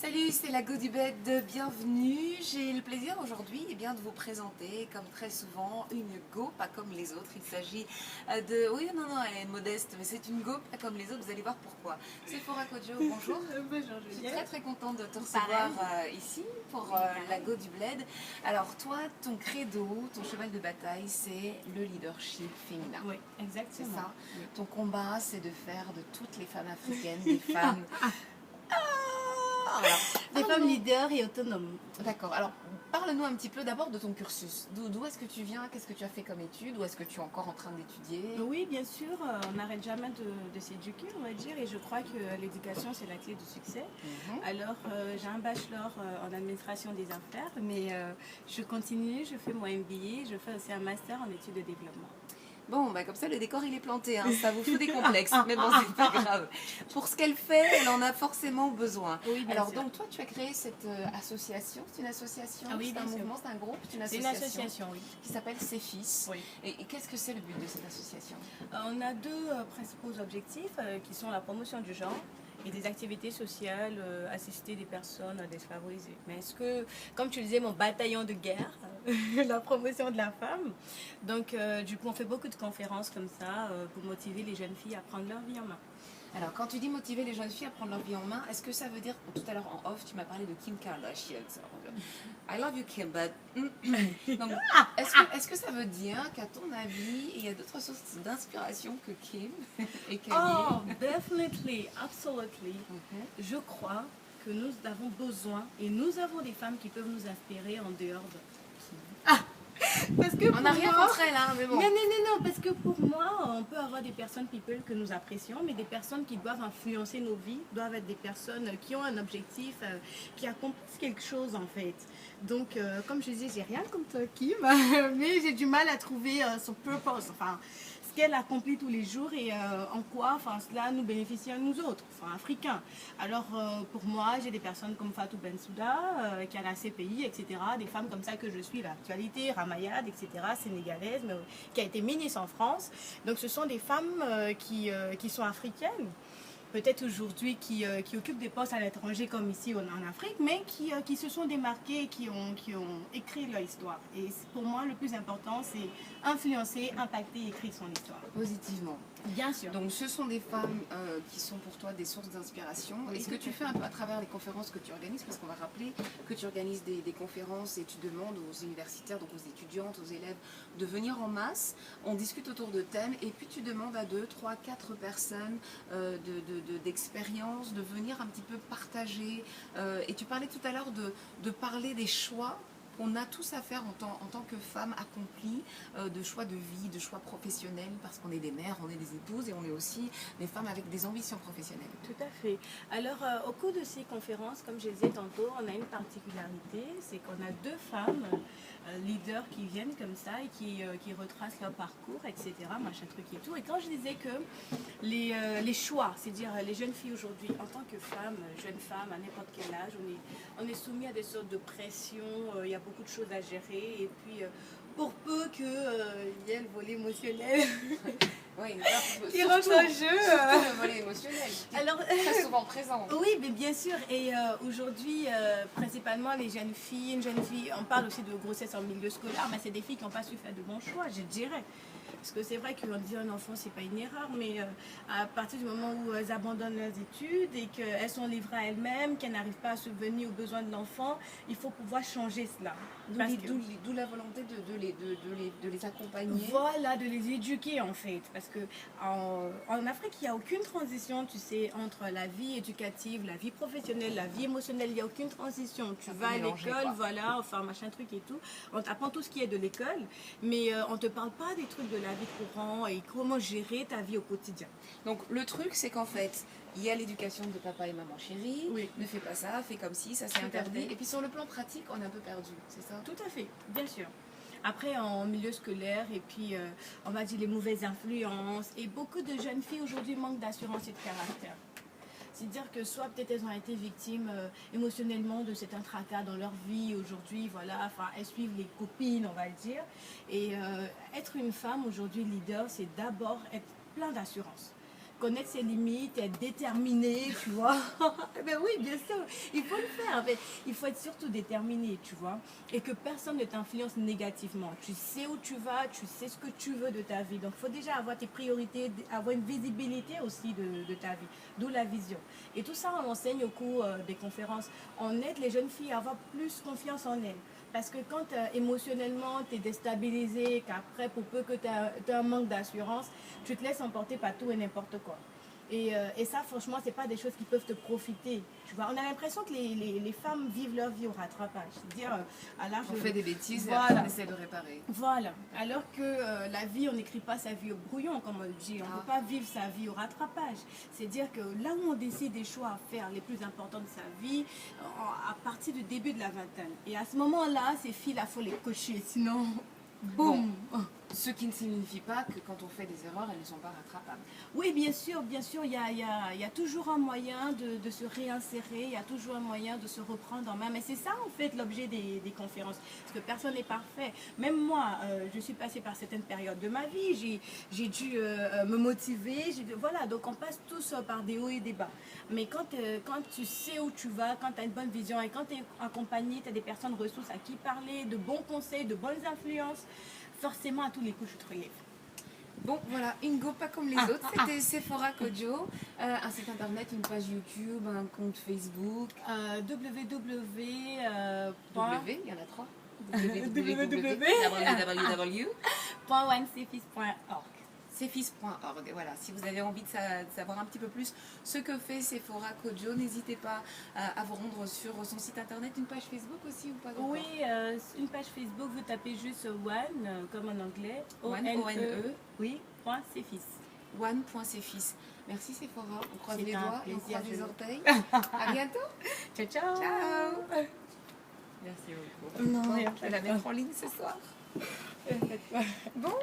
Salut, c'est la Go du Bed, bienvenue. J'ai le plaisir aujourd'hui de vous présenter, comme très souvent, une Go pas comme les autres. Il s'agit de... Oui, non, elle est modeste, mais c'est une Go pas comme les autres, vous allez voir pourquoi. Sephora Kodjo, bonjour. Bonjour Je suis Juliette. très contente de te recevoir ici pour la Go du Bled. Alors toi, ton credo, ton cheval de bataille, c'est le leadership féminin. Oui, C'est exactement. ça. Oui. Ton combat, c'est de faire de toutes les femmes africaines des femmes... Alors, Des femmes parle-nous- leaders et autonomes. D'accord. Alors, parle-nous un petit peu d'abord de ton cursus. D'où est-ce que tu viens? Qu'est-ce que tu as fait comme études? Ou est-ce que tu es encore en train d'étudier? Oui, bien sûr, on n'arrête jamais de s'éduquer, on va dire, et je crois que l'éducation, c'est la clé du succès. Mhm. Alors, j'ai un bachelor en administration des affaires, mais je continue, je fais mon MBA, je fais aussi un master en études de développement. Bon, bah comme ça, le décor, il est planté. Hein. Ça vous fout des complexes. Mais bon, c'est pas grave. Pour ce qu'elle fait, elle en a forcément besoin. Oui, bien Alors, sûr. donc, toi, tu as créé cette association. C'est une association? Ah oui, C'est un bien sûr. mouvement? C'est un groupe? C'est une C'est une association association, oui. qui s'appelle Ses Fils. Oui. Et qu'est-ce que c'est le but de cette association? On a deux principaux objectifs qui sont la promotion du genre et des activités sociales, assister des personnes défavorisées. Mais est-ce que, comme tu le disais, mon bataillon de guerre, la promotion de la femme, donc du coup on fait beaucoup de conférences comme ça pour motiver les jeunes filles à prendre leur vie en main. Alors, quand tu dis motiver les jeunes filles à prendre leur vie en main, est-ce que ça veut dire, tout à l'heure en off, tu m'as parlé de Kim Kardashian. I love you Kim, but... Donc, est-ce que ça veut dire qu'à ton avis, il y a d'autres sources d'inspiration que Kim et Kanye? Oh, definitely, absolutely. Mhm. Je crois que nous avons besoin et nous avons des femmes qui peuvent nous inspirer en dehors de Kim. Parce que On n'a rien contre elle, hein, mais bon. Non, parce que pour moi, on peut avoir des personnes people que nous apprécions, mais des personnes qui doivent influencer nos vies, doivent être des personnes qui ont un objectif, qui accomplissent quelque chose en fait. Donc, comme je disais, j'ai rien contre Kim, mais j'ai du mal à trouver son purpose, enfin, ce qu'elle accomplit tous les jours et en quoi enfin, cela nous bénéficie à nous autres, enfin, africains. Alors, pour moi, j'ai des personnes comme Fatou Bensouda, qui a la CPI, etc., des femmes comme ça que je suis, l'actualité, Ramayad, etc., sénégalaise, mais, qui a été ministre en France. Donc, ce sont des femmes qui sont africaines. Peut-être aujourd'hui qui occupent des postes à l'étranger comme ici en Afrique, mais qui se sont démarquées, qui ont écrit leur histoire. Et pour moi, le plus important, c'est influencer, impacter et écrire son histoire. Positivement. Bien sûr. Donc, ce sont des femmes qui sont pour toi des sources d'inspiration. Et ce que tu fais un peu à travers les conférences que tu organises, parce qu'on va rappeler que tu organises des conférences et tu demandes aux universitaires, donc aux étudiantes, aux élèves, de venir en masse. On discute autour de thèmes et puis tu demandes à 2, 3, 4 personnes d'expérience de venir un petit peu partager. Et tu parlais tout à l'heure de parler des choix qu'on a tous à faire en tant que femmes accomplies, de choix de vie, de choix professionnels, parce qu'on est des mères, on est des épouses et on est aussi des femmes avec des ambitions professionnelles. Tout à fait. Alors, au cours de ces conférences, comme je disais tantôt, on a une particularité, c'est qu'on a deux femmes leaders qui viennent comme ça et qui retracent leur parcours, etc., machin truc et tout. Et quand je disais que les choix, c'est-à-dire les jeunes filles aujourd'hui, en tant que femmes, jeunes femmes, à n'importe quel âge, on est soumis à des sortes de pressions, il y a beaucoup de choses à gérer, et puis pour peu qu'il y ait le volet émotionnel Oui, qui rentre en jeu. surtout le volet émotionnel, qui est Alors, très souvent présent. oui, mais bien sûr. Et aujourd'hui, principalement les jeunes filles, une jeune fille, on parle aussi de grossesse en milieu scolaire, mais c'est des filles qui n'ont pas su faire de bons choix, je dirais. Parce que c'est vrai qu'on dit un enfant, c'est pas une erreur, mais à partir du moment où elles abandonnent leurs études et qu'elles sont livrées à elles-mêmes, qu'elles n'arrivent pas à subvenir aux besoins de l'enfant, il faut pouvoir changer cela. Parce que- D'où la volonté de les accompagner. Voilà, de les éduquer en fait. Parce que en Afrique, il n'y a aucune transition, tu sais, entre la vie éducative, la vie professionnelle, la vie émotionnelle. Il n'y a aucune transition. Tu Ça peut vas à mélanger, l'école, quoi. voilà, enfin machin truc et tout. On t'apprend tout ce qui est de l'école, mais on ne te parle pas des trucs de la vie courante et comment gérer ta vie au quotidien. Donc le truc, c'est qu'en fait, il y a l'éducation de papa et maman chérie. Oui. Ne fais pas ça, fais comme si, ça c'est Tout à interdit. fait. Et puis sur le plan pratique, on est un peu perdu, c'est ça? Tout à fait, bien sûr. Après, en milieu scolaire, et puis on va dire les mauvaises influences. Et beaucoup de jeunes filles aujourd'hui manquent d'assurance et de caractère. C'est-à-dire que soit peut-être elles ont été victimes émotionnellement de cet tracas dans leur vie aujourd'hui, voilà, enfin elles suivent les copines, on va le dire. Et être une femme aujourd'hui leader, c'est d'abord être plein d'assurance. connaître ses limites, être déterminé, tu vois. Ben oui, bien sûr, il faut le faire. Mais il faut être surtout déterminé, tu vois. Et que personne ne t'influence négativement. Tu sais où tu vas, tu sais ce que tu veux de ta vie. Donc, il faut déjà avoir tes priorités, avoir une visibilité aussi de ta vie. D'où la vision. Et tout ça, on enseigne au cours des conférences. On aide les jeunes filles à avoir plus confiance en elles. Parce que quand émotionnellement, tu es déstabilisé, qu'après, pour peu que tu aies un manque d'assurance, tu te laisses emporter par tout et n'importe quoi. Et ça, franchement, c'est pas des choses qui peuvent te profiter. Tu vois, on a l'impression que les femmes vivent leur vie au rattrapage. C'est-à-dire, à l'âge On fait des bêtises et voilà. après on essaie de réparer. Voilà. Alors que la vie, on n'écrit pas sa vie au brouillon, comme on dit. On ne peut pas vivre sa vie au rattrapage. C'est-à-dire que là où on décide des choix à faire les plus importants de sa vie, à partir du début de la vingtaine. Et à ce moment-là, ces filles-là, il faut les cocher. Sinon, boum. Bon. Ce qui ne signifie pas que quand on fait des erreurs, elles ne sont pas rattrapables. Oui, bien sûr, il y a toujours un moyen de se réinsérer, il y a toujours un moyen de se reprendre en main. Mais c'est ça, en fait, l'objet des conférences. Parce que personne n'est parfait. Même moi, je suis passée par certaines périodes de ma vie. J'ai dû me motiver. Voilà, donc on passe tous par des hauts et des bas. Mais quand tu sais où tu vas, quand tu as une bonne vision et quand tu es accompagné, tu as des personnes ressources à qui parler, de bons conseils, de bonnes influences, forcément, à tous les coups, je te relève. Bon, voilà, Ingo, pas comme les autres. C'était Sephora Kodjo. Un site internet, une page YouTube, un compte Facebook. www. W, il y en a 3. www.onecefis.org. Cefis.org. Voilà, si vous avez envie de savoir un petit peu plus ce que fait Sephora Kodjo, n'hésitez pas à vous rendre sur son site internet, une page Facebook aussi ou pas encore? Oui, une page Facebook, vous tapez juste One, comme en anglais. O-N-E. Oui, .cefis. One.cefis. Merci Sephora, on croise C'est les un doigts et on plaisir croise de- les orteils. À bientôt. Ciao, ciao. Ciao. Merci beaucoup. Non, Je vais la mettre en ligne ce soir. Bon.